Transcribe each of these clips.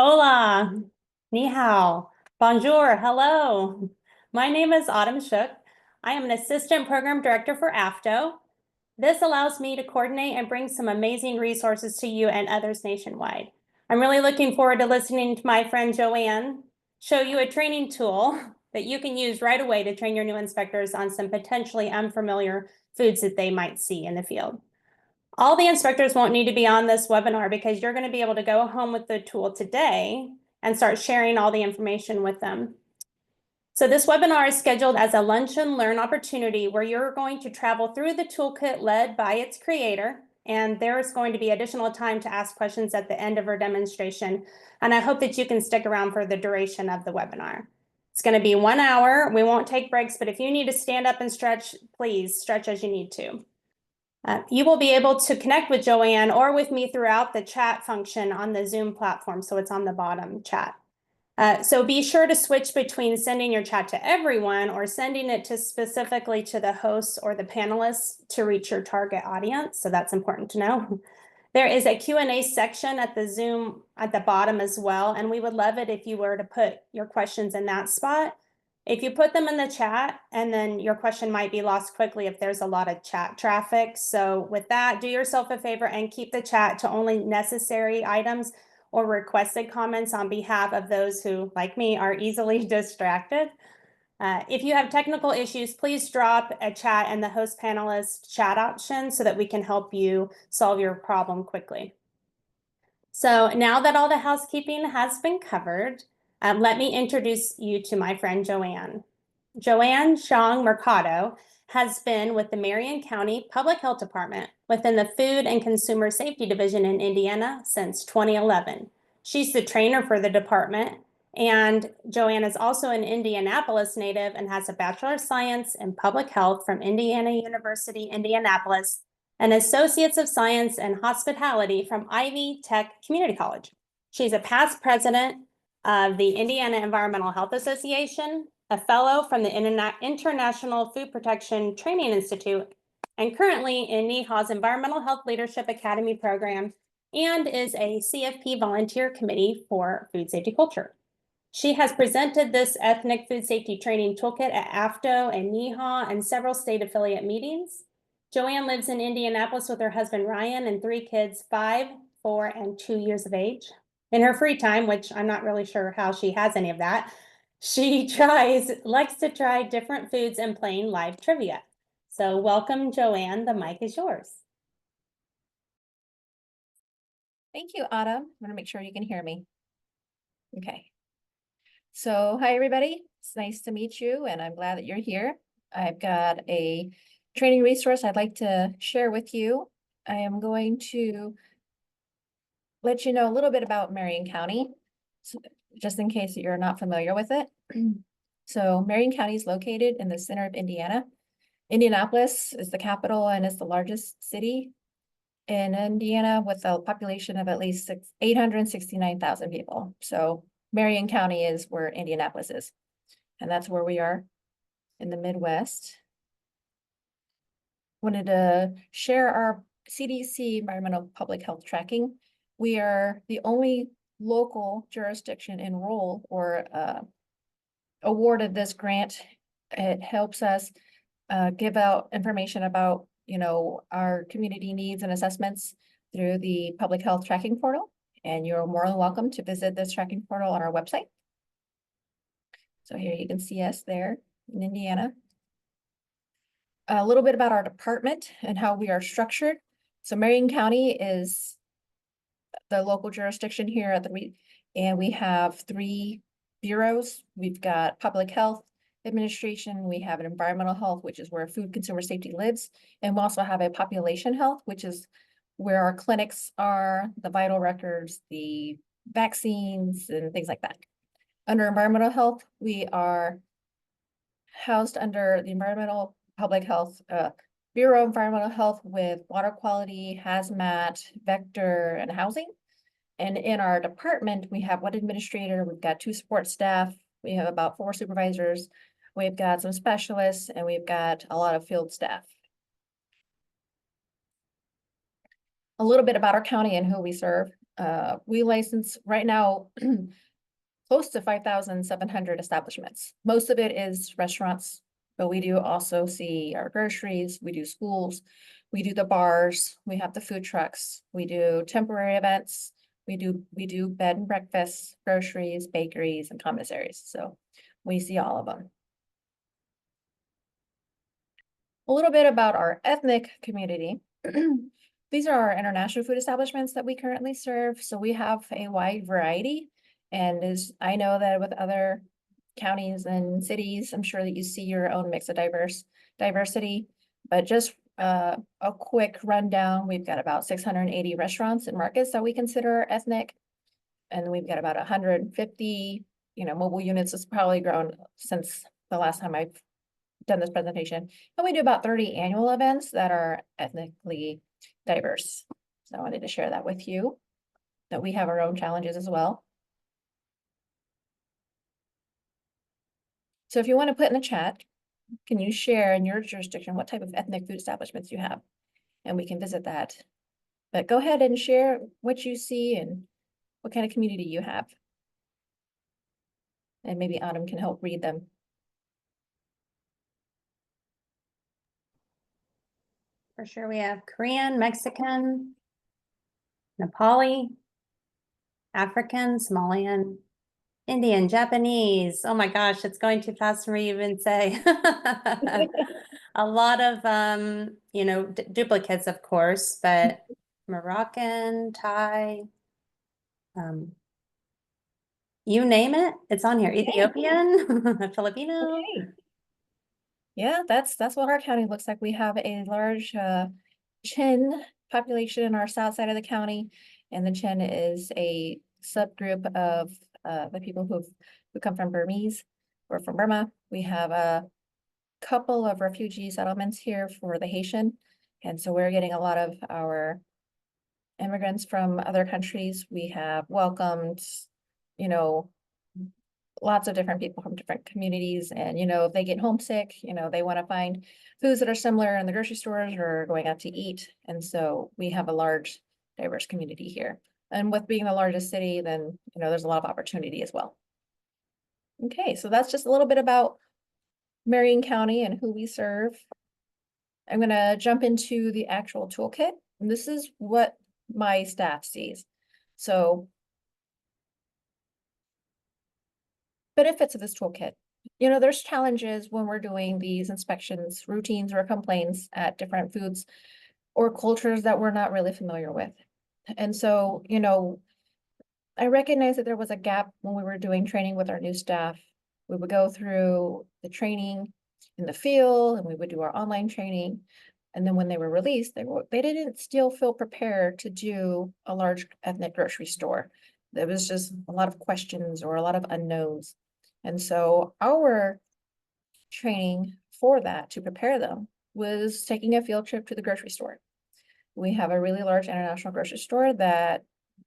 Hola, ni hao, bonjour, hello. My name is Autumn Shook. I am an assistant program director for AFTO. This allows me to coordinate and bring some amazing resources to you and others nationwide. I'm really looking forward to listening to my friend Joanne show you a training tool that you can use right away to train your new inspectors on some potentially unfamiliar foods that they might see in the field. All the inspectors won't need to be on this webinar because you're going to be able to go home with the tool today and start sharing all the information with them. So this webinar is scheduled as a lunch and learn opportunity where you're going to travel through the toolkit led by its creator, and there's going to be additional time to ask questions at the end of our demonstration. And I hope that you can stick around for the duration of the webinar. It's going to be 1 hour. We won't take breaks, but if you need to stand up and stretch, please stretch as you need to. You will be able to connect with Joanne or with me throughout the chat function on the Zoom platform, so it's on the bottom chat. So be sure to switch between sending your chat to everyone or sending it to specifically to the hosts or the panelists to reach your target audience, so that's important to know. There is a Q&A section at the Zoom at the bottom as well, and we would love it if you were to put your questions in that spot. If you put them in the chat, and then your question might be lost quickly if there's a lot of chat traffic. So with that, do yourself a favor and keep the chat to only necessary items or requested comments on behalf of those who, like me, are easily distracted. If you have technical issues, please drop a chat in the host panelist chat option so that we can help you solve your problem quickly. So now that all the housekeeping has been covered, let me introduce you to my friend Joanne. Joanne Xiong Mercado has been with the Marion County Public Health Department within the Food and Consumer Safety Division in Indiana since 2011. She's the trainer for the department, and Joanne is also an Indianapolis native and has a Bachelor of Science in Public Health from Indiana University, Indianapolis, and Associates of Science in Hospitality from Ivy Tech Community College. She's a past president of the Indiana Environmental Health Association, a fellow from the International Food Protection Training Institute, and currently in NEHA's Environmental Health Leadership Academy program, and is a CFP volunteer committee for food safety culture. She has presented this ethnic food safety training toolkit at AFTO and NEHA and several state affiliate meetings. Joanne lives in Indianapolis with her husband Ryan and 3 kids, 5, 4, and 2 years of age. In her free time, which I'm not really sure how she has any of that, she likes to try different foods and playing live trivia. So welcome, Joanne. The mic is yours. Thank you, Autumn. I'm going to make sure you can hear me. Okay. So hi, everybody. It's nice to meet you, and I'm glad that you're here. I've got a training resource I'd like to share with you. I am going to let you know a little bit about Marion County, so just in case you're not familiar with it. So Marion County is located in the center of Indiana. Indianapolis is the capital and is the largest city in Indiana with a population of at least 869,000 people. So Marion County is where Indianapolis is, and that's where we are in the Midwest. Wanted to share our CDC environmental public health tracking. We are the only local jurisdiction enrolled or awarded this grant. It helps us give out information about, our community needs and assessments through the public health tracking portal. And you're more than welcome to visit this tracking portal on our website. So here you can see us there in Indiana. A little bit about our department and how we are structured. So Marion County is the local jurisdiction here and we have 3 bureaus. We've got public health administration, we have an environmental health, which is where food consumer safety lives, and we also have a population health, which is where our clinics are, the vital records, the vaccines, and things like that. Under environmental health, we are housed under the environmental public health Bureau of Environmental Health with water quality, hazmat, vector, and housing. And in our department, we have 1 administrator, we've got 2 support staff, we have about 4 supervisors, we've got some specialists, and we've got a lot of field staff. a little bit about our county and who we serve. We license right now close to 5,700 establishments. Most of it is restaurants, but we do also see our groceries, we do schools, we do the bars, we have the food trucks, we do temporary events, we do bed and breakfast, groceries, bakeries, and commissaries. So we see all of them. A little bit about our ethnic community. These are our international food establishments that we currently serve. So we have a wide variety. And as I know that with other counties and cities, I'm sure that you see your own mix of diversity. But just a quick rundown, we've got about 680 restaurants and markets that we consider ethnic. And we've got about 150, mobile units. It's probably grown since the last time I've done this presentation. And we do about 30 annual events that are ethnically diverse. So I wanted to share that with you, that we have our own challenges as well. So if you want to put in the chat, can you share in your jurisdiction what type of ethnic food establishments you have? And we can visit that. But go ahead and share what you see and what kind of community you have. And maybe Autumn can help read them. For sure, we have Korean, Mexican, Nepali, African, Somalian, Indian, Japanese. Oh my gosh, it's going too fast for me to even say. A lot of, duplicates, of course, but Moroccan, Thai, you name it, it's on here. Okay. Ethiopian, Filipino. Okay. Yeah, that's what our county looks like. We have a large Chin population in our south side of the county, and the Chin is a subgroup of the people who come from Burmese or from Burma. We have a couple of refugee settlements here for the Haitian, and so we're getting a lot of our immigrants from other countries. We have welcomed, lots of different people from different communities, and if they get homesick, they want to find foods that are similar in the grocery stores or going out to eat. And so we have a large diverse community here, and with being the largest city, then there's a lot of opportunity as well. Okay, so that's just a little bit about Marion County and who we serve. I'm going to jump into the actual toolkit, and this is what my staff sees. So benefits of this toolkit. There's challenges when we're doing these inspections, routines, or complaints at different foods or cultures that we're not really familiar with. And so, I recognize that there was a gap when we were doing training with our new staff. We would go through the training in the field, and we would do our online training. And then when they were released, they didn't still feel prepared to do a large ethnic grocery store. There was just a lot of questions or a lot of unknowns. And so our training for that to prepare them was taking a field trip to the grocery store. We have a really large international grocery store that,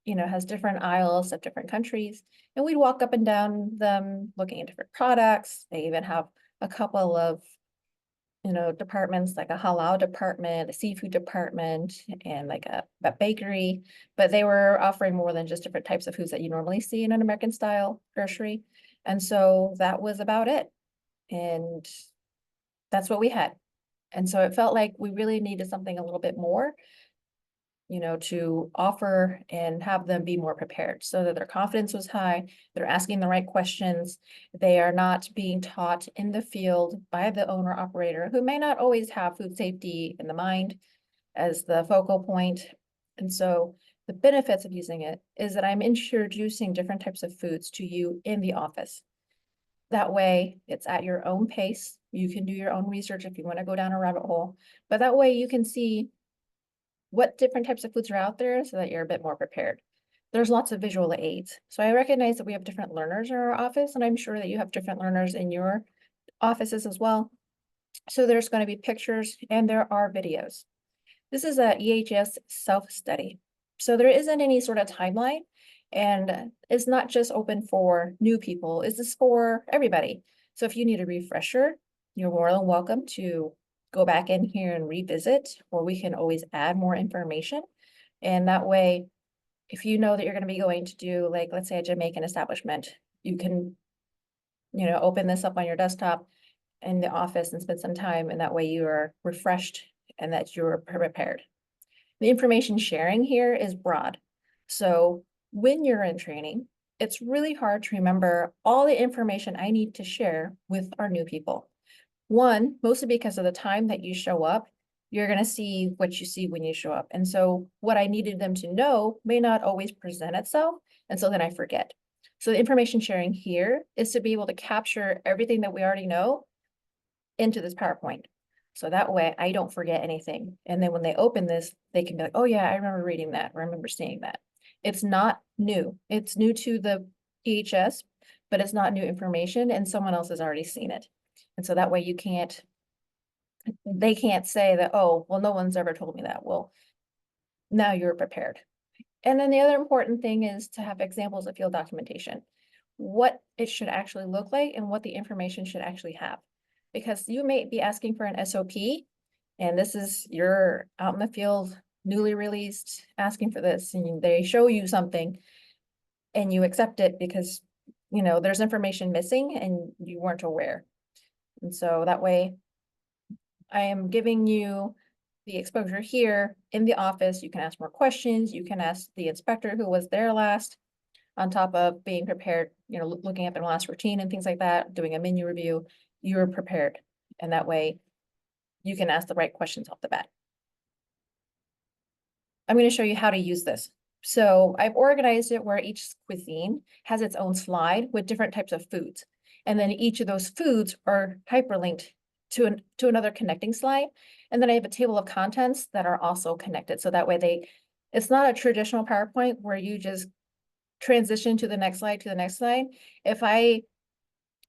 has different aisles of different countries. And we'd walk up and down them looking at different products. They even have a couple of, departments, like a halal department, a seafood department, and like a bakery. But they were offering more than just different types of foods that you normally see in an American style grocery. And so that was about it. And that's what we had. And so it felt like we really needed something a little bit more, to offer and have them be more prepared so that their confidence was high. They're asking the right questions. They are not being taught in the field by the owner operator, who may not always have food safety in the mind as the focal point. And so the benefits of using it is that I'm introducing different types of foods to you in the office. That way, it's at your own pace. You can do your own research if you want to go down a rabbit hole, but that way you can see what different types of foods are out there so that you're a bit more prepared. There's lots of visual aids. So I recognize that we have different learners in our office, and I'm sure that you have different learners in your offices as well. So there's going to be pictures and there are videos. This is a EHS self-study. So there isn't any sort of timeline, and it's not just open for new people. This is for everybody. So if you need a refresher, you're more than welcome to go back in here and revisit, or we can always add more information. And that way, if you know that you're going to be going to do, like, let's say a Jamaican establishment, you can, open this up on your desktop in the office and spend some time, and that way you are refreshed and that you're prepared. The information sharing here is broad. So when you're in training, it's really hard to remember all the information I need to share with our new people. One, mostly because of the time that you show up, you're going to see what you see when you show up. And so what I needed them to know may not always present itself. And so then I forget. So the information sharing here is to be able to capture everything that we already know into this PowerPoint. So that way I don't forget anything. And then when they open this, they can be like, oh yeah, I remember reading that, or I remember seeing that. It's not new. It's new to the EHS, but it's not new information and someone else has already seen it. And so that way they can't say that, oh, well, no one's ever told me that. Well, now you're prepared. And then the other important thing is to have examples of field documentation, what it should actually look like and what the information should actually have. Because you may be asking for an SOP, and this is you're out in the field, newly released, asking for this, and they show you something and you accept it because, there's information missing and you weren't aware. And so that way I am giving you the exposure here in the office. You can ask more questions. You can ask the inspector who was there last, on top of being prepared, looking at their last routine and things like that, doing a menu review, you're prepared. And that way you can ask the right questions off the bat. I'm going to show you how to use this. So I've organized it where each cuisine has its own slide with different types of foods. And then each of those foods are hyperlinked to another connecting slide. And then I have a table of contents that are also connected. So that way it's not a traditional PowerPoint where you just transition to the next slide, If I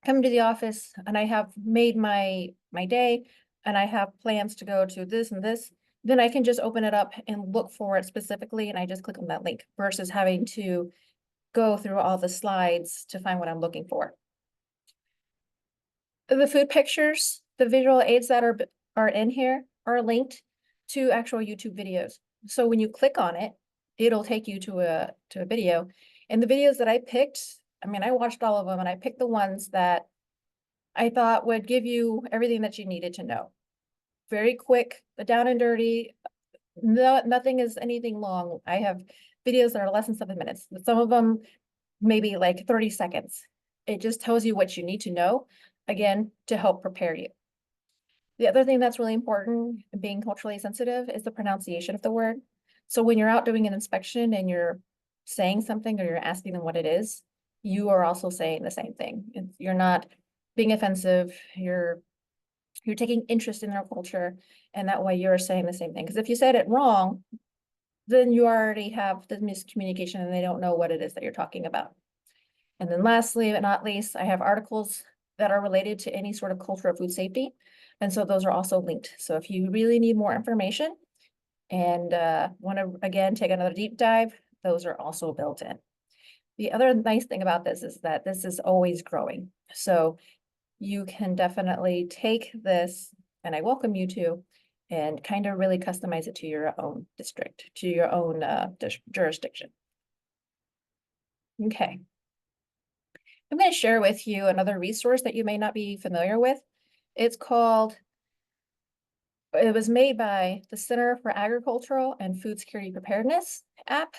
come to the office and I have made my day and I have plans to go to this and this, then I can just open it up and look for it specifically, and I just click on that link versus having to go through all the slides to find what I'm looking for. The food pictures, the visual aids that are in here are linked to actual YouTube videos. So when you click on it, it'll take you to a video. And the videos that I picked, I watched all of them and I picked the ones that I thought would give you everything that you needed to know. Very quick, but down and dirty. No, nothing is anything long. I have videos that are less than 7 minutes. Some of them maybe like 30 seconds. It just tells you what you need to know, again, to help prepare you. The other thing that's really important, being culturally sensitive, is the pronunciation of the word. So when you're out doing an inspection and you're saying something or you're asking them what it is, you are also saying the same thing. You're not being offensive, you're taking interest in their culture, and that way you're saying the same thing. Because if you said it wrong, then you already have the miscommunication and they don't know what it is that you're talking about. And then lastly, but not least, I have articles that are related to any sort of culture of food safety. And so those are also linked. So if you really need more information and want to, again, take another deep dive, those are also built in. The other nice thing about this is that this is always growing. So you can definitely take this, and I welcome you to, and kind of really customize it to your own district, to your own jurisdiction. Okay. I'm going to share with you another resource that you may not be familiar with. It was made by the Center for Agricultural and Food Security Preparedness app.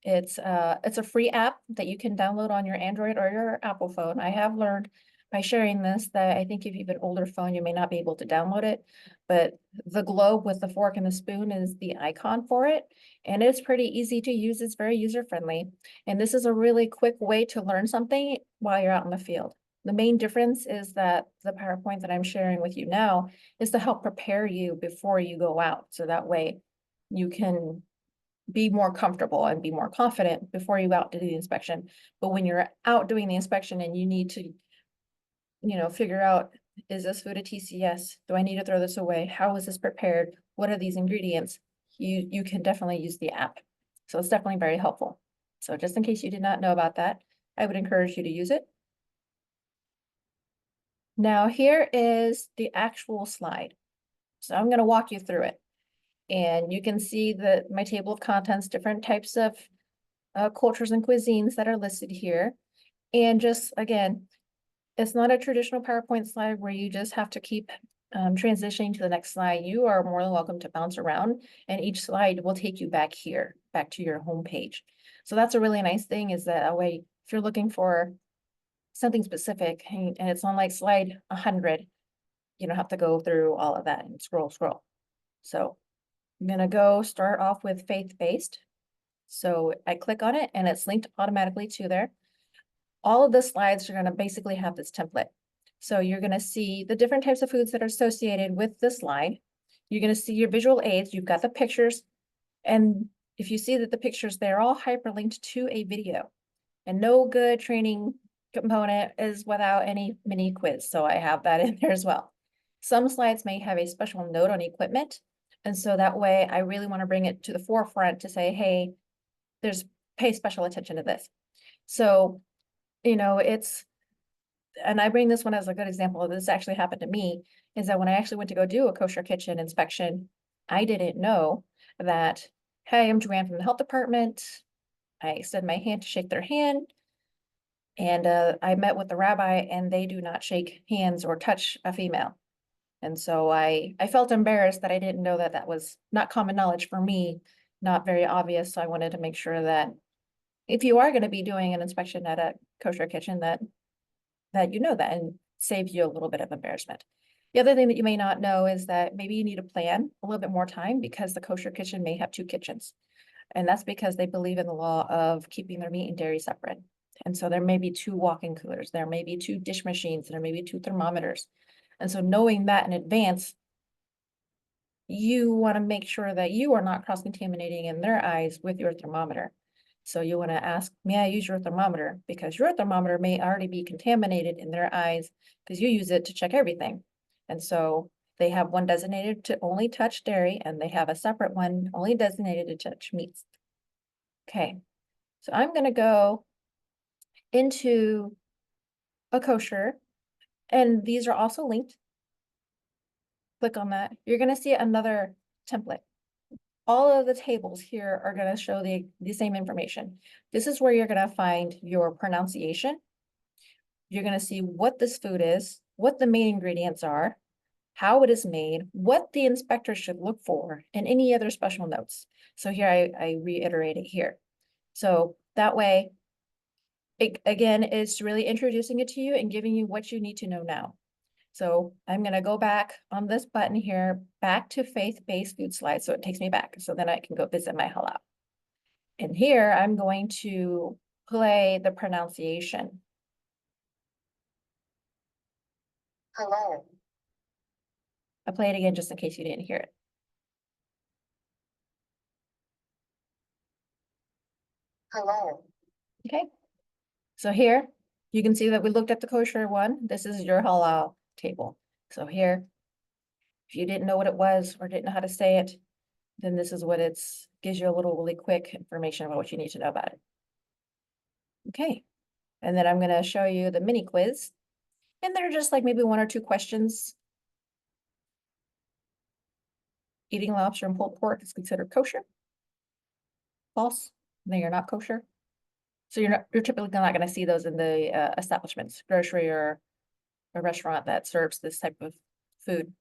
It's a free app that you can download on your Android or your Apple phone. I have learned by sharing this that I think if you have an older phone, you may not be able to download it, but the globe with the fork and the spoon is the icon for it. And it's pretty easy to use. It's very user-friendly. And this is a really quick way to learn something while you're out in the field. The main difference is that the PowerPoint that I'm sharing with you now is to help prepare you before you go out. So that way you can be more comfortable and be more confident before you go out to do the inspection. But when you're out doing the inspection and you need to, figure out, is this food a TCS? Do I need to throw this away? How is this prepared? What are these ingredients? You can definitely use the app. So it's definitely very helpful. So just in case you did not know about that, I would encourage you to use it. Now here is the actual slide. So I'm going to walk you through it. And you can see that my table of contents, different types of cultures and cuisines that are listed here. And just again, it's not a traditional PowerPoint slide where you just have to keep transitioning to the next slide. You are more than welcome to bounce around, and each slide will take you back here, back to your home page. So that's a really nice thing, is that way, if you're looking for something specific and it's on like slide 100, you don't have to go through all of that and scroll. So I'm gonna go start off with faith-based. So I click on it and it's linked automatically to there. All of the slides are gonna basically have this template. So you're gonna see the different types of foods that are associated with the slide. You're gonna see your visual aids. You've got the pictures. And if you see that the pictures, they're all hyperlinked to a video. And no good training component is without any mini quiz. So I have that in there as well. Some slides may have a special note on equipment. And so that way I really want to bring it to the forefront to say, hey, pay special attention to this. So, and I bring this one as a good example. This actually happened to me, is that when I actually went to go do a kosher kitchen inspection, I didn't know that, hey, I'm Joanne from the health department. I extend my hand to shake their hand. And I met with the rabbi, and they do not shake hands or touch a female. And so I felt embarrassed that I didn't know that that was not common knowledge for me, not very obvious. So I wanted to make sure that if you are going to be doing an inspection at a kosher kitchen, that you know that and saves you a little bit of embarrassment. The other thing that you may not know is that maybe you need to plan a little bit more time, because the kosher kitchen may have two kitchens. And that's because they believe in the law of keeping their meat and dairy separate. And so there may be two walk-in coolers, there may be two dish machines, there may be two thermometers. And so knowing that in advance, you want to make sure that you are not cross-contaminating in their eyes with your thermometer. So you want to ask, may I use your thermometer? Because your thermometer may already be contaminated in their eyes because you use it to check everything. And so they have one designated to only touch dairy, and they have a separate one only designated to touch meats. Okay, so I'm going to go into a kosher, and these are also linked. Click on that. You're going to see another template. All of the tables here are going to show the same information. This is where you're going to find your pronunciation. You're going to see what this food is, what the main ingredients are, how it is made, what the inspector should look for, and any other special notes. So here I reiterate it here. So that way, it again is really introducing it to you and giving you what you need to know now. So I'm going to go back on this button here, back to faith-based food slides. So it takes me back. So then I can go visit my halal. And here I'm going to play the pronunciation. Hello. I'll play it again just in case you didn't hear it. Hello. Okay. So here you can see that we looked at the kosher one. This is your halal table. So here, if you didn't know what it was or didn't know how to say it, then this is what gives you a little really quick information about what you need to know about it. Okay. And then I'm going to show you the mini quiz. And they're just like maybe one or two questions. Eating lobster and pulled pork is considered kosher. False. No, you're not kosher. So you're typically not going to see those in the establishments, grocery or a restaurant that serves this type of food.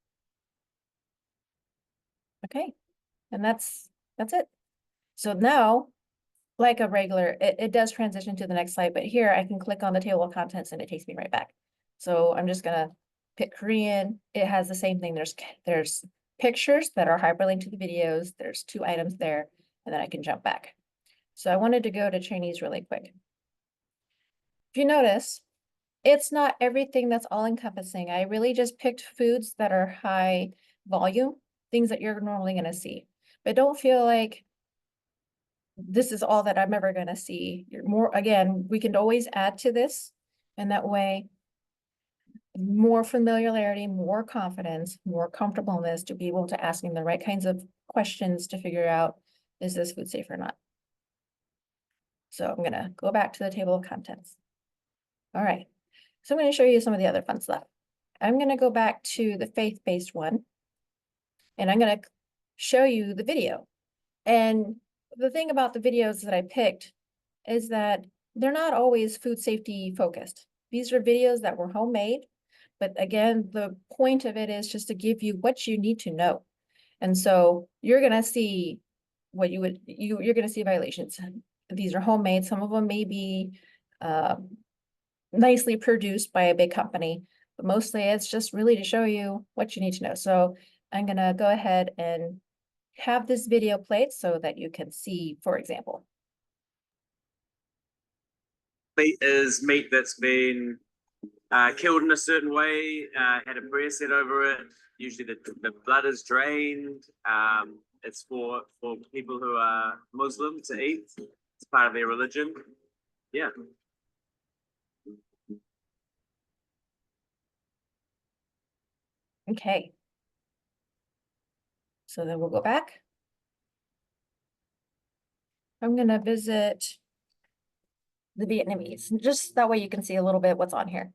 Okay. And that's it. So now, like a regular, it does transition to the next slide, but here I can click on the table of contents and it takes me right back. So I'm just gonna pick Korean. It has the same thing. There's pictures that are hyperlinked to the videos. There's two items there, and then I can jump back. So I wanted to go to Chinese really quick. If you notice, it's not everything that's all encompassing. I really just picked foods that are high volume, things that you're normally gonna see. But don't feel like this is all that I'm ever going to see. Again, we can always add to this, and that way, more familiarity, more confidence, more comfortableness to be able to asking the right kinds of questions to figure out, is this food safe or not? So I'm going to go back to the table of contents. All right. So I'm going to show you some of the other fun stuff. I'm going to go back to the faith-based one, and I'm going to show you the video. And the thing about the videos that I picked is that they're not always food safety focused. These are videos that were homemade, but again, the point of it is just to give you what you need to know. And so you're gonna see what you're gonna see violations. These are homemade. Some of them may be nicely produced by a big company, but mostly it's just really to show you what you need to know. So I'm gonna go ahead and have this video played so that you can see, for example. Meat is meat that's been killed in a certain way, had a prayer said over it. Usually the blood is drained. It's for people who are Muslim to eat. It's part of their religion. Yeah. Okay. So then we'll go back. I'm gonna visit the Vietnamese, just that way you can see a little bit what's on here.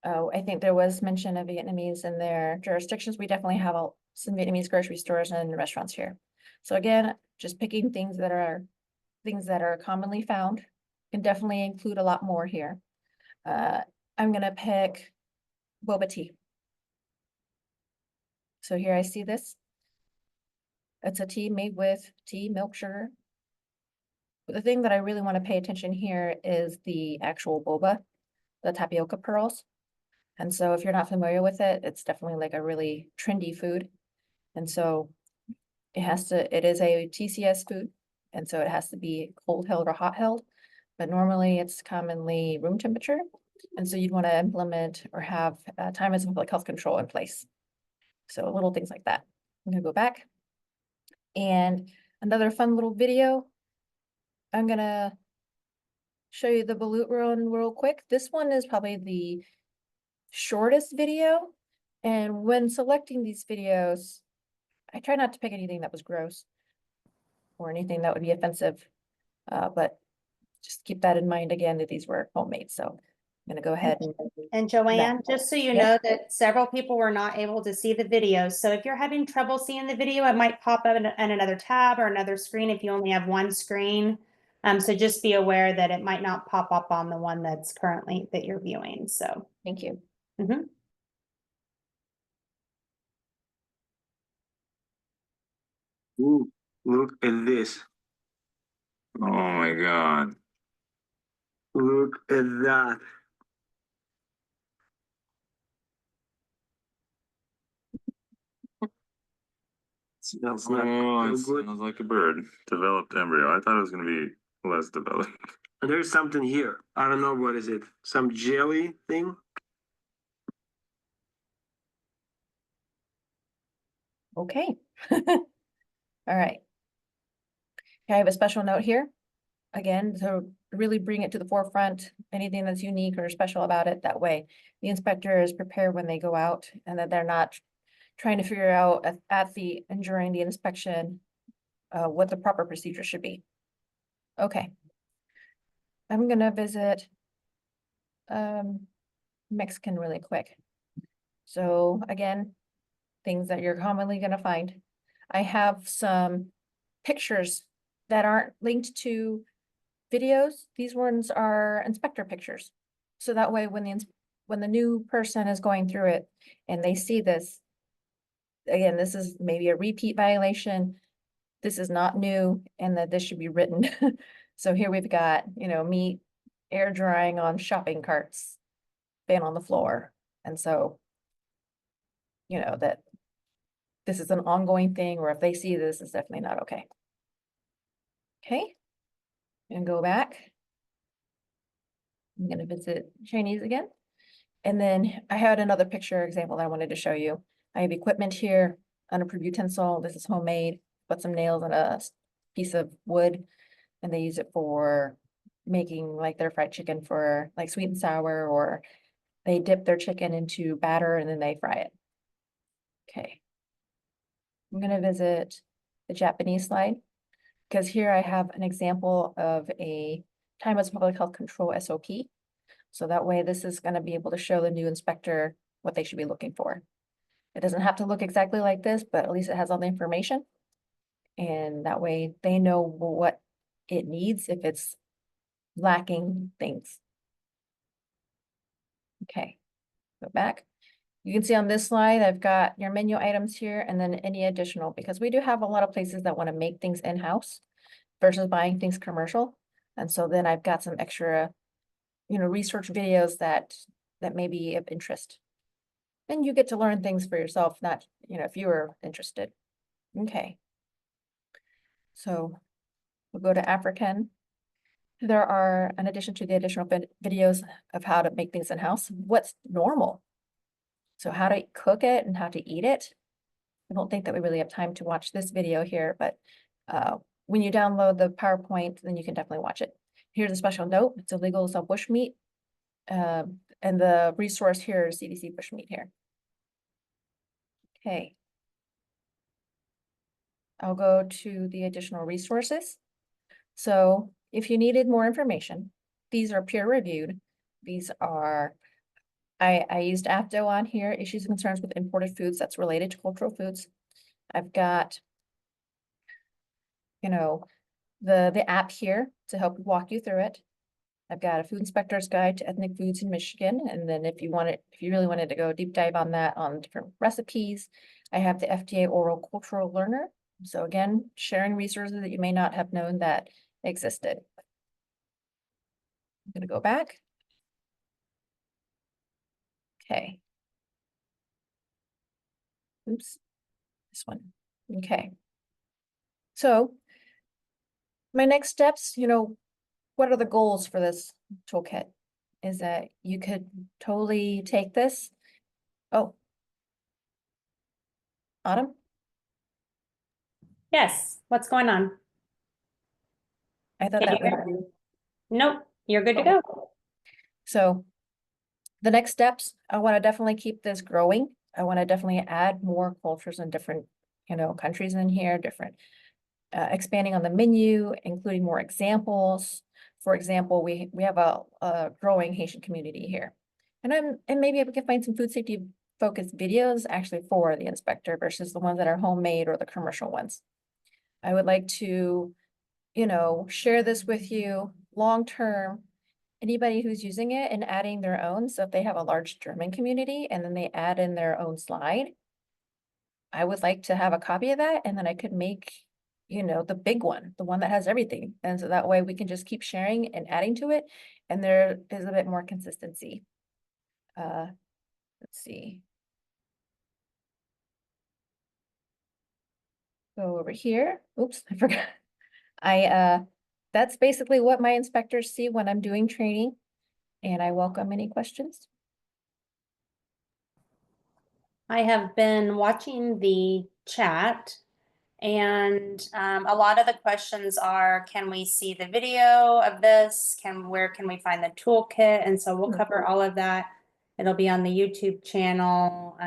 Oh, I think there was mention of Vietnamese in their jurisdictions. We definitely have some Vietnamese grocery stores and restaurants here. So again, just picking things that are commonly found. Can definitely include a lot more here. I'm gonna pick boba tea. So here I see this. It's a tea made with tea, milk, sugar. But the thing that I really want to pay attention here is the actual boba, the tapioca pearls. And so if you're not familiar with it, it's definitely like a really trendy food. And so it is a TCS food. And so it has to be cold held or hot held, but normally it's commonly room temperature. And so you'd want to implement or have time as public health control in place. So little things like that. I'm gonna go back. And another fun little video. I'm gonna show you the balut run real quick. This one is probably the shortest video. And when selecting these videos, I try not to pick anything that was gross or anything that would be offensive. But just keep that in mind again, that these were homemade. So I'm gonna go ahead And Joanne, just so you Yes. know that several people were not able to see the video. So if you're having trouble seeing the video, it might pop up in another tab or another screen if you only have one screen. So just be aware that it might not pop up on the one that's currently that you're viewing. So Thank you. mhm. Ooh, look at this. Oh my God. Look at that. Smells not Oh, it so good. smells like a bird. Developed embryo. I thought it was gonna be less developed. There's something here. I don't know what is it. Some jelly thing. Okay. All right. I have a special note here. Again, to really bring it to the forefront, anything that's unique or special about it. That way the inspector is prepared when they go out and that they're not trying to figure out and during the inspection what the proper procedure should be. Okay. I'm gonna visit Mexican really quick. So again, things that you're commonly gonna find. I have some pictures that aren't linked to videos. These ones are inspector pictures. So that way when the new person is going through it and they see this, again, this is maybe a repeat violation. This is not new and that this should be written. So here we've got, meat air drying on shopping carts, been on the floor. And so, that this is an ongoing thing, or if they see this, it's definitely not okay. Okay, and go back. I'm gonna visit Chinese again. And then I had another picture example that I wanted to show you. I have equipment here, unapproved utensil. This is homemade. Put some nails on a piece of wood, and they use it for making like their fried chicken for like sweet and sour, or they dip their chicken into batter and then they fry it. Okay. I'm gonna visit the Japanese slide because here I have an example of a time as public health control SOP. So that way this is gonna be able to show the new inspector what they should be looking for. It doesn't have to look exactly like this, but at least it has all the information. And that way they know what it needs if it's lacking things. Okay, go back. You can see on this slide, I've got your menu items here and then any additional, because we do have a lot of places that want to make things in-house versus buying things commercial. And so then I've got some extra, research videos that may be of interest. And you get to learn things for yourself, not, if you were interested. Okay. So we'll go to African. There are, in addition to the additional videos of how to make things in-house, what's normal. So how to cook it and how to eat it. I don't think that we really have time to watch this video here, but when you download the PowerPoint, then you can definitely watch it. Here's a special note. It's illegal to sell bushmeat. And the resource here is CDC bushmeat here. Okay. I'll go to the additional resources. So if you needed more information, these are peer reviewed. These are, I used AFDO on here, issues and concerns with imported foods that's related to cultural foods. I've got, the app here to help walk you through it. I've got a food inspector's guide to ethnic foods in Michigan. And then if you really wanted to go deep dive on that on different recipes, I have the FDA Oral Cultural Learner. So again, sharing resources that you may not have known that existed. I'm gonna go back. Okay. Oops, this one. Okay. So my next steps, what are the goals for this toolkit? Is that you could totally take this. Oh. Autumn? Yes, what's going on? I thought Can that you was. hear me? Nope, you're good to Okay. go. So the next steps, I want to definitely keep this growing. I want to definitely add more cultures and different, countries in here, different, expanding on the menu, including more examples. For example, we have a growing Haitian community here. And maybe we can find some food safety focused videos actually for the inspector versus the ones that are homemade or the commercial ones. I would like to, share this with you long-term. Anybody who's using it and adding their own. So if they have a large German community and then they add in their own slide, I would like to have a copy of that and then I could make, the big one, the one that has everything. And so that way we can just keep sharing and adding to it. And there is a bit more consistency. Let's see. Go over here. Oops, I forgot. That's basically what my inspectors see when I'm doing training. And I welcome any questions. I have been watching the chat and a lot of the questions are, can we see the video of this? Where can we find the toolkit? And so we'll cover all of that. It'll be on the YouTube channel.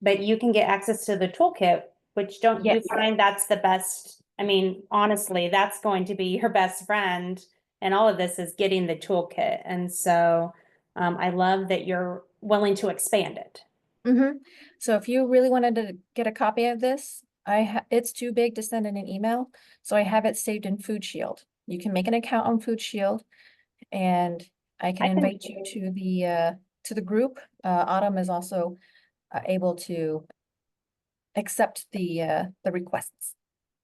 But you can get access to the toolkit, which don't you Yes. find that's the best? I mean, honestly, that's going to be your best friend. And all of this is getting the toolkit. And so I love that you're willing to expand it. So if you really wanted to get a copy of this, it's too big to send in an email. So I have it saved in Food Shield. You can make an account on Food Shield and I can invite you to the group. Autumn is also able to accept the requests.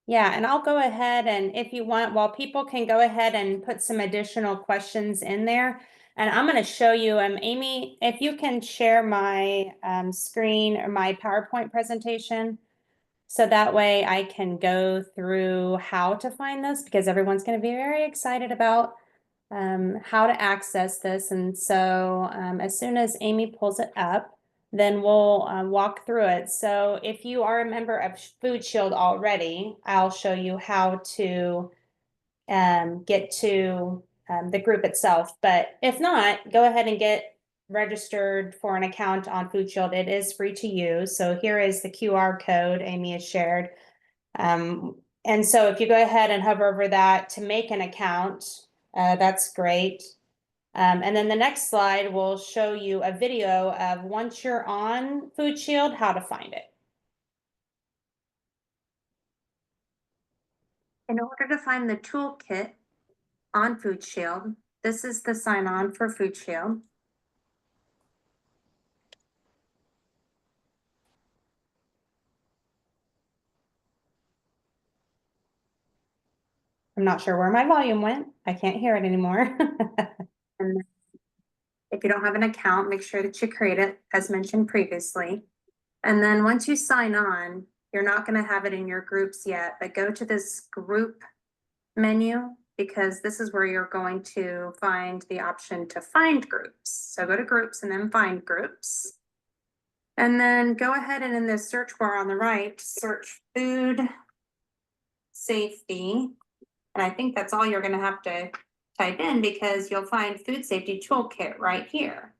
Yeah, and I'll go ahead and if you want, while people can go ahead and put some additional questions in there. And I'm going to show you, Amy, if you can share my screen or my PowerPoint presentation. So that way I can go through how to find this because everyone's going to be very excited about how to access this. And so as soon as Amy pulls it up, then we'll walk through it. So if you are a member of Food Shield already, I'll show you how to get to the group itself. But if not, go ahead and get registered for an account on Food Shield. It is free to use. So here is the QR code Amy has shared. And so if you go ahead and hover over that to make an account, that's great. And then the next slide will show you a video of once you're on Food Shield, how to find it. In order to find the toolkit on Food Shield, this is the sign on for Food Shield. I'm not sure where my volume went. I can't hear it anymore. And if you don't have an account, make sure that you create it as mentioned previously. And then once you sign on, you're not going to have it in your groups yet, but go to this group menu because this is where you're going to find the option to find groups. So go to groups and then find groups. And then go ahead and in this search bar on the right, search food safety. And I think that's all you're going to have to type in because you'll find food safety toolkit right here.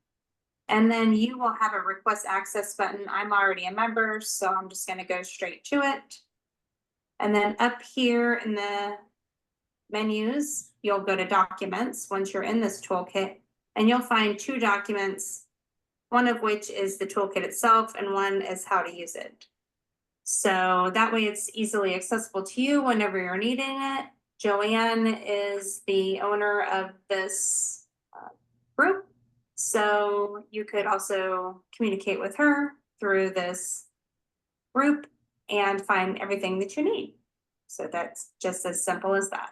And then you will have a request access button. I'm already a member, so I'm just going to go straight to it. And then up here in the menus, you'll go to documents once you're in this toolkit, and you'll find 2 documents, one of which is the toolkit itself, and one is how to use it. So that way it's easily accessible to you whenever you're needing it. Joanne is the owner of this group. So you could also communicate with her through this group and find everything that you need. So that's just as simple as that.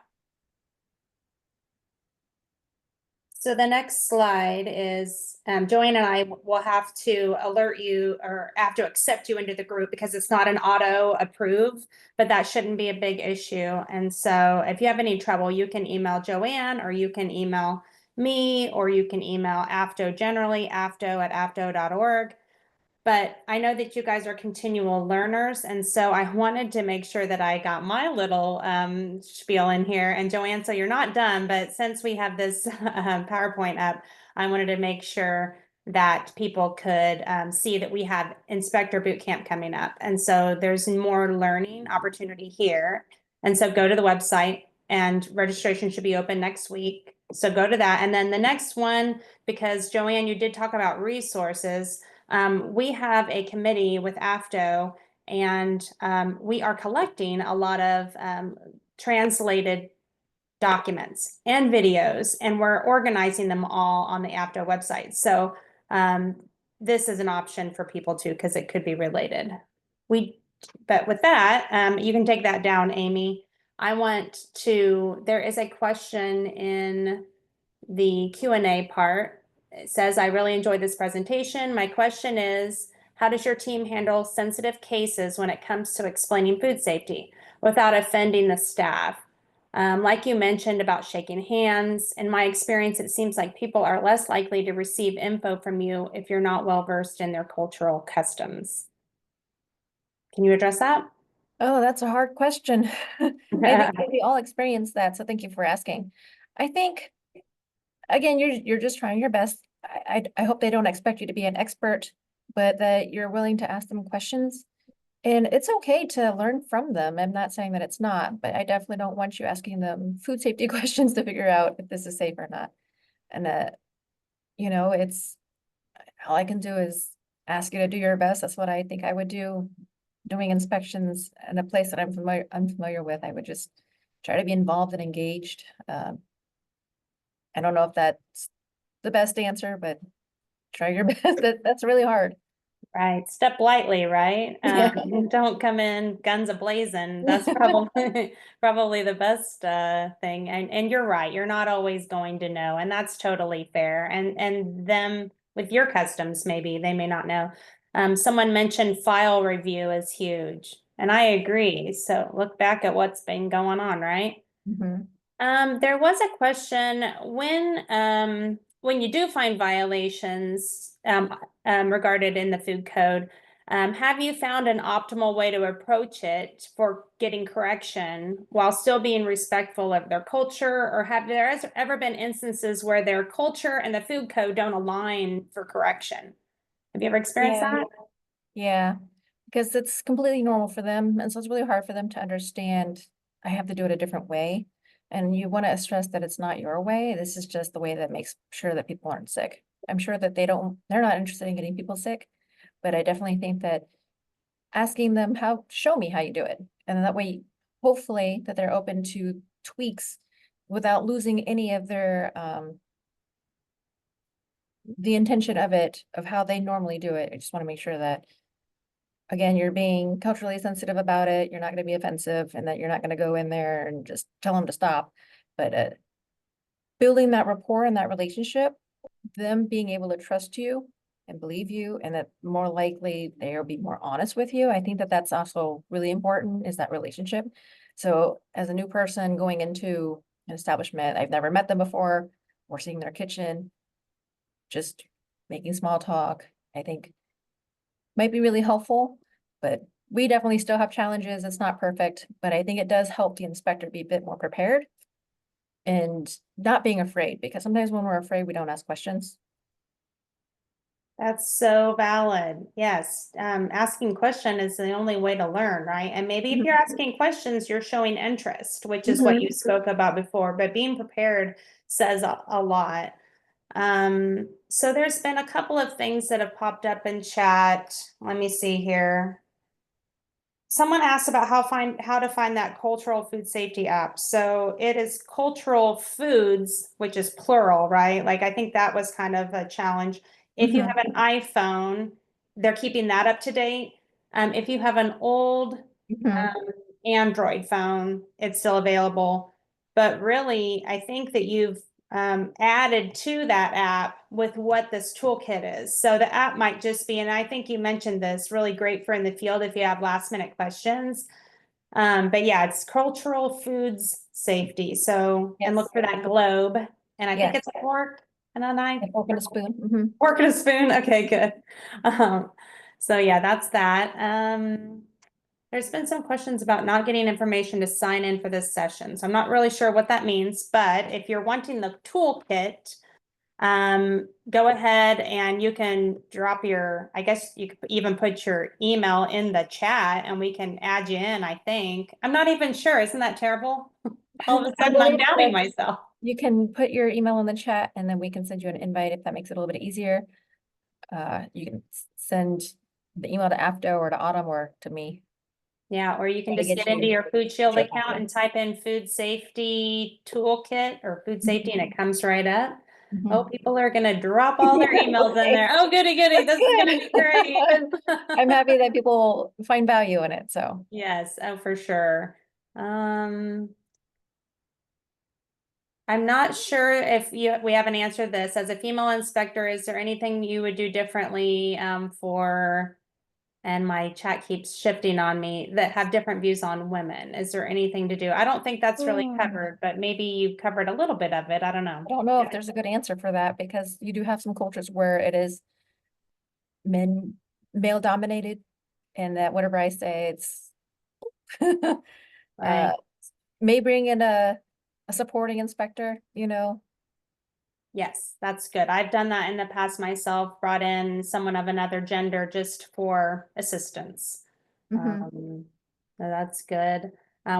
So the next slide is Joanne and I will have to alert you or have to accept you into the group because it's not an auto approve, but that shouldn't be a big issue. And so if you have any trouble, you can email Joanne or you can email me or you can email AFTO generally, afto@afto.org. But I know that you guys are continual learners, and so I wanted to make sure that I got my little spiel in here. And Joanne, so you're not done, but since we have this PowerPoint up, I wanted to make sure that people could see that we have Inspector Bootcamp coming up. And so there's more learning opportunity here. And so go to the website and registration should be open next week. So go to that. And then the next one, because Joanne, you did talk about resources. We have a committee with AFTO and we are collecting a lot of translated documents and videos, and we're organizing them all on the AFTO website. So this is an option for people too, because it could be related. But with that, you can take that down, Amy. There is a question in the Q&A part. It says, I really enjoyed this presentation. My question is, how does your team handle sensitive cases when it comes to explaining food safety without offending the staff? Like you mentioned about shaking hands, in my experience, it seems like people are less likely to receive info from you if you're not well versed in their cultural customs. Can you address that? Oh, that's a hard question. I think we all experience that, so thank you for asking. I think, again, you're just trying your best. I hope they don't expect you to be an expert, but that you're willing to ask them questions. And it's okay to learn from them. I'm not saying that it's not, but I definitely don't want you asking them food safety questions to figure out if this is safe or not. And it's all I can do is ask you to do your best. That's what I think I would do. Doing inspections in a place that I'm unfamiliar with, I would just try to be involved and engaged. I don't know if that's the best answer, but try your best. That's really hard. Right, step lightly, right? Yeah. Don't come in guns a-blazing. That's probably the best thing. And you're right, you're not always going to know, and that's totally fair. And them with your customs, maybe they may not know. Someone mentioned file review is huge, and I agree. So look back at what's been going on, right? Mhm. There was a question when you do find violations regarded in the food code, have you found an optimal way to approach it for getting correction while still being respectful of their culture? Or have there ever been instances where their culture and the food code don't align for correction? Have you ever experienced Yeah. that? Yeah, because it's completely normal for them. And so it's really hard for them to understand I have to do it a different way. And you want to stress that it's not your way. This is just the way that makes sure that people aren't sick. I'm sure that they're not interested in getting people sick, but I definitely think that asking them show me how you do it. And that way, hopefully that they're open to tweaks without losing any of their, the intention of it, of how they normally do it. I just want to make sure that, again, you're being culturally sensitive about it. You're not going to be offensive, and that you're not going to go in there and just tell them to stop. But building that rapport and that relationship, them being able to trust you and believe you, and that more likely they'll be more honest with you. I think that that's also really important, is that relationship. So as a new person going into an establishment, I've never met them before, or seeing their kitchen, just making small talk, I think might be really helpful. But we definitely still have challenges. It's not perfect, but I think it does help the inspector be a bit more prepared and not being afraid, because sometimes when we're afraid, we don't ask questions. That's so valid. Yes. Asking question is the only way to learn, right? And maybe if you're asking questions, you're showing interest, which is what you spoke about before, but being prepared says a lot. So there's been a couple of things that have popped up in chat. Let me see here. Someone asked about how to find that cultural food safety app. So it is cultural foods, which is plural, right? Like I think that was kind of a challenge. If you have an iPhone, they're keeping that up to date. If you have an old Android phone, it's still available. But really, I think that you've added to that app with what this toolkit is. So the app might just be, and I think you mentioned this, really great for in the field if you have last minute questions. But yeah, it's cultural foods safety. So, and look for that globe. And I think Yes. it's a fork and a knife. Fork and a spoon. Fork and a spoon. Okay, good. So yeah, that's that. There's been some questions about not getting information to sign in for this session. So I'm not really sure what that means, but if you're wanting the toolkit, go ahead and you can drop I guess you could even put your email in the chat and we can add you in, I think. I'm not even sure. Isn't that terrible? All of a sudden I'm doubting myself. You can put your email in the chat and then we can send you an invite if that makes it a little bit easier. You can send the email to Afto or to Autumn or to me. Yeah, or you can Try to just get get into you- your Food Shield Sure. account and type in food safety toolkit or food safety and it comes right up. Oh, people are gonna drop all their emails in there. Oh, goody, goody. This is gonna be great. I'm happy that people find value in it, so. Yes, oh, for sure. I'm not sure if we haven't answered this. As a female inspector, is there anything you would do differently and my chat keeps shifting on me, that have different views on women? Is there anything to do? I don't think that's really covered, but maybe you covered a little bit of it. I don't know. I don't know if there's a good answer for that, because you do have some cultures where it is male dominated, and that whatever I say, it's Right. may bring in a supporting inspector, Yes, that's good. I've done that in the past myself, brought in someone of another gender just for assistance. So that's good.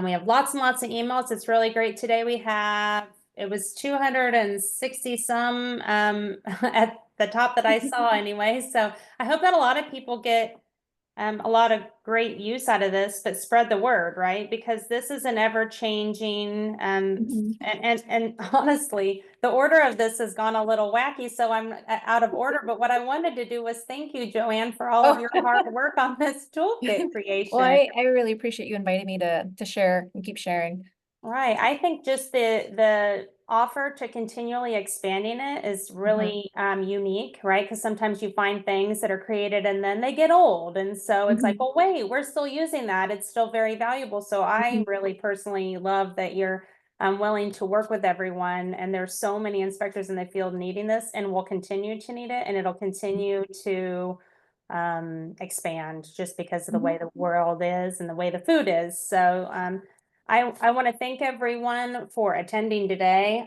We have lots and lots of emails. It's really great. Today it was 260 some at the top that I saw anyway. So I hope that a lot of people get a lot of great use out of this, but spread the word, right? Because this is an ever changing, and honestly, the order of this has gone a little wacky, so I'm out of order. But what I wanted to do was thank you, Joanne, for all of your hard work on this toolkit creation. Well, I really appreciate you inviting me to share and keep sharing. Right. I think just the offer to continually expanding it is really unique, right? Because sometimes you find things that are created and then they get old. And so it's like, well, wait, we're still using that. It's still very valuable. So I really personally love that you're willing to work with everyone. And there's so many inspectors in the field needing this and will continue to need it. And it'll continue to expand just because of the way the world is and the way the food is. So I want to thank everyone for attending today.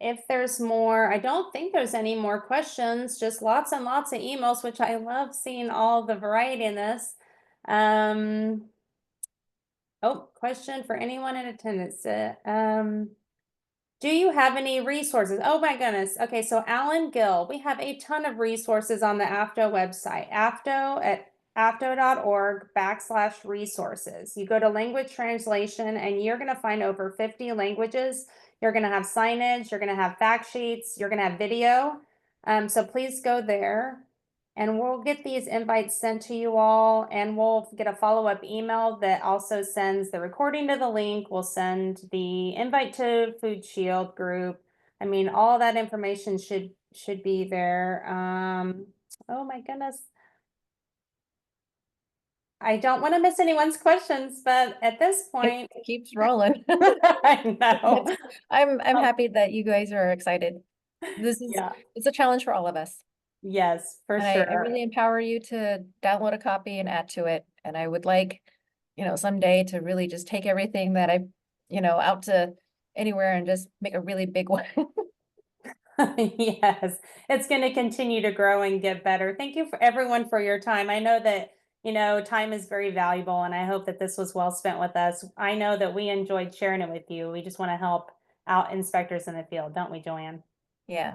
If there's more, I don't think there's any more questions, just lots and lots of emails, which I love seeing all the variety in this. Oh, question for anyone in attendance. Do you have any resources? Oh my goodness. Okay, so Alan Gill, we have a ton of resources on the AFTO website, afto.org/resources. You go to language translation and you're going to find over 50 languages. You're going to have signage, you're going to have fact sheets, you're going to have video. So please go there. And we'll get these invites sent to you all, and we'll get a follow-up email that also sends the recording to the link. We'll send the invite to Food Shield group. I mean, all that information should be there. Oh my goodness. I don't want to miss anyone's questions, but at this point, It keeps rolling. I know. I'm Oh. happy that you guys are excited. This is, Yeah, it's a challenge for all of us. yes, for And sure. I really empower you to download a copy and add to it. And I would like, someday to really just take everything that out to anywhere and just make a really big one. Yes, it's going to continue to grow and get better. Thank you for everyone for your time. I know that, time is very valuable, and I hope that this was well spent with us. I know that we enjoyed sharing it with you. We just want to help out inspectors in the field, don't we, Joanne? Yeah.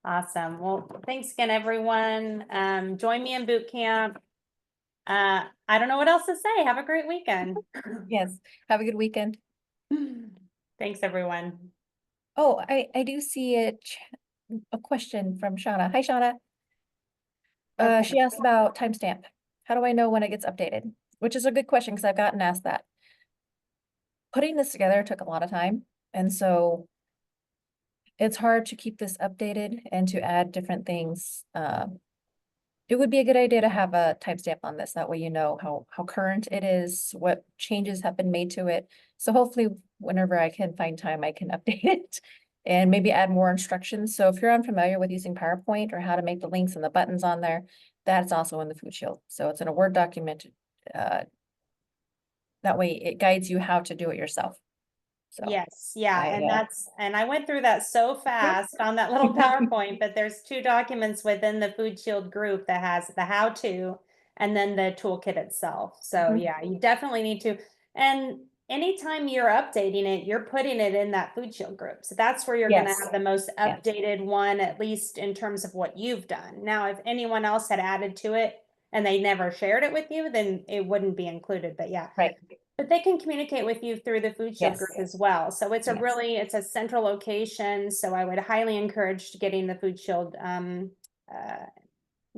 Awesome. Well, thanks again, everyone. Join me in boot camp. I don't know what else to say. Have a great weekend. Yes. Have a good weekend. Thanks, everyone. Oh, I do see a question from Shauna. Hi, Shauna. Okay. She asked about timestamp. How do I know when it gets updated? Which is a good question because I've gotten asked that. Putting this together took a lot of time, and so it's hard to keep this updated and to add different things. It would be a good idea to have a timestamp on this. That way you know how current it is, what changes have been made to it. So hopefully whenever I can find time, I can update it and maybe add more instructions. So if you're unfamiliar with using PowerPoint or how to make the links and the buttons on there, that's also in the Food Shield. So it's in a Word document. That way it guides you how to do it yourself. So Yes, yeah, I, and I went through that so fast on that little PowerPoint, but there's 2 documents within the Food Shield group that has the how-to and then the toolkit itself. So Mhm. yeah, you definitely need to. And anytime you're updating it, you're putting it in that Food Shield group. So that's where you're gonna Yes. have the most Yes. updated one, at least in terms of what you've done. Now, if anyone else had added to it and they never shared it with you, then it wouldn't be included. But yeah, Right. but they can communicate with you through the Food Shield group Yes. as well. So it's Yes. it's a central location. So I would highly encourage getting the Food Shield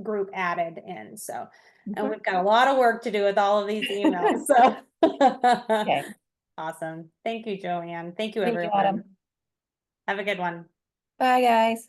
group added in. So, and Mhm. we've got a lot of work to do with all of these emails. So Okay. awesome. Thank you, Joanne. Thank you, Thank you, everyone. Autumn. Have a good one. Bye, guys.